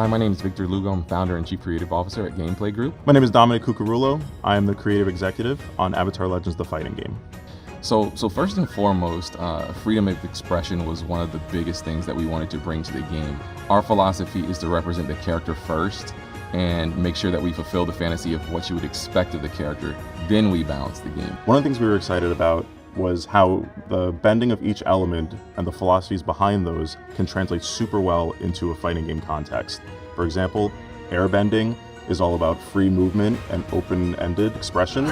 Hi, my name is Victor Lugo. I'm founder and chief creative officer at Gameplay Group. My name is Dominic Cucurullo. I am the creative executive on Avatar Legends: The Fighting Game. So first and foremost, freedom of expression was one of the biggest things that we wanted to bring to the game. Our philosophy is to represent the character first and make sure that we fulfill the fantasy of what you would expect of the character. Then we balance the game. One of the things we were excited about was how the bending of each element and the philosophies behind those can translate super well into a fighting game context. For example, airbending is all about free movement and open-ended expression.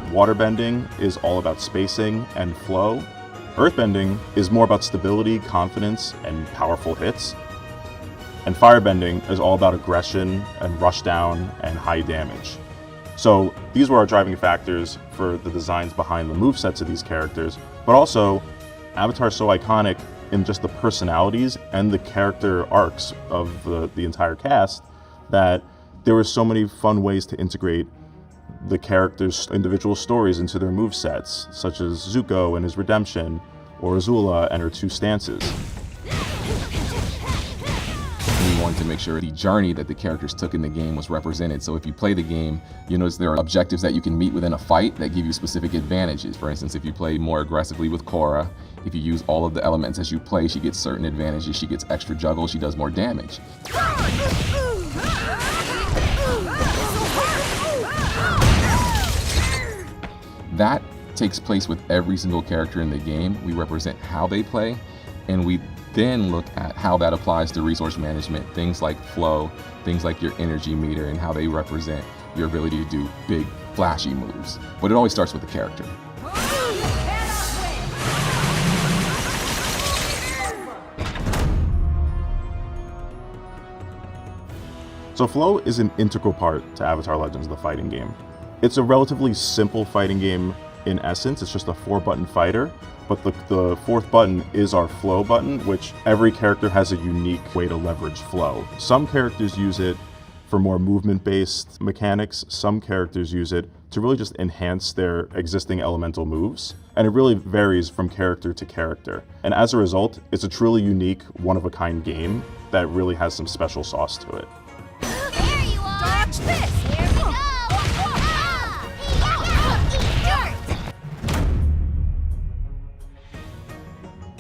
Waterbending is all about spacing and flow. Earthbending is more about stability, confidence, and powerful hits. And firebending is all about aggression and rushdown and high damage. So these were our driving factors for the designs behind the movesets of these characters, but also Avatar is so iconic in just the personalities and the character arcs of the entire cast that there were so many fun ways to integrate the characters' individual stories into their movesets, such as Zuko and his redemption, or Azula and her two stances. We wanted to make sure the journey that the characters took in the game was represented. So if you play the game, you notice there are objectives that you can meet within a fight that give you specific advantages. For instance, if you play more aggressively with Korra, if you use all of the elements as you play, she gets certain advantages. She gets extra juggle, she does more damage. That takes place with every single character in the game. We represent how they play, and we then look at how that applies to resource management, things like flow, things like your energy meter, and how they represent your ability to do big, flashy moves. But it always starts with the character. So flow is an integral part to Avatar Legends: The Fighting Game. It's a relatively simple fighting game in essence. It's just a 4-button fighter, but the fourth button is our flow button, which every character has a unique way to leverage flow. Some characters use it for more movement-based mechanics. Some characters use it to really just enhance their existing elemental moves. And it really varies from character to character. And as a result, it's a truly unique, one-of-a-kind game that really has some special sauce to it. There you are! Dodge this! Here we go!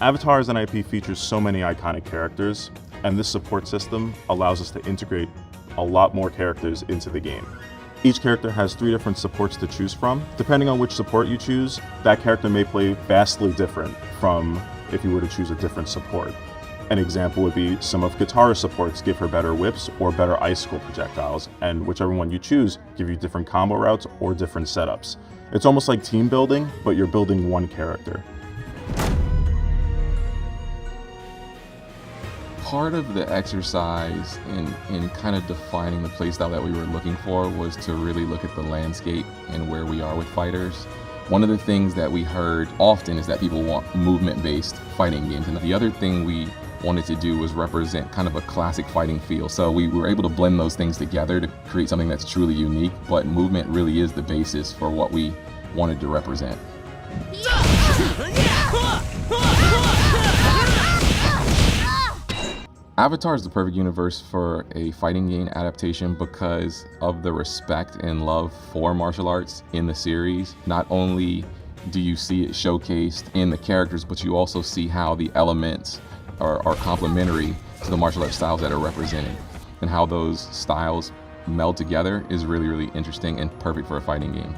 Avatar as an IP features so many iconic characters, and this support system allows us to integrate a lot more characters into the game. Each character has 3 different supports to choose from. Depending on which support you choose, that character may play vastly different from if you were to choose a different support. An example would be some of Katara's supports give her better whips or better icicle projectiles, and whichever one you choose give you different combo routes or different setups. It's almost like team building, but you're building one character. Part of the exercise in kind of defining the playstyle that we were looking for was to really look at the landscape and where we are with fighters. One of the things that we heard often is that people want movement-based fighting games, and the other thing we wanted to do was represent kind of a classic fighting feel. So we were able to blend those things together to create something that's truly unique, but movement really is the basis for what we wanted to represent. Avatar is the perfect universe for a fighting game adaptation because of the respect and love for martial arts in the series. Not only do you see it showcased in the characters, but you also see how the elements are complementary to the martial arts styles that are represented. And how those styles meld together is really, really interesting and perfect for a fighting game.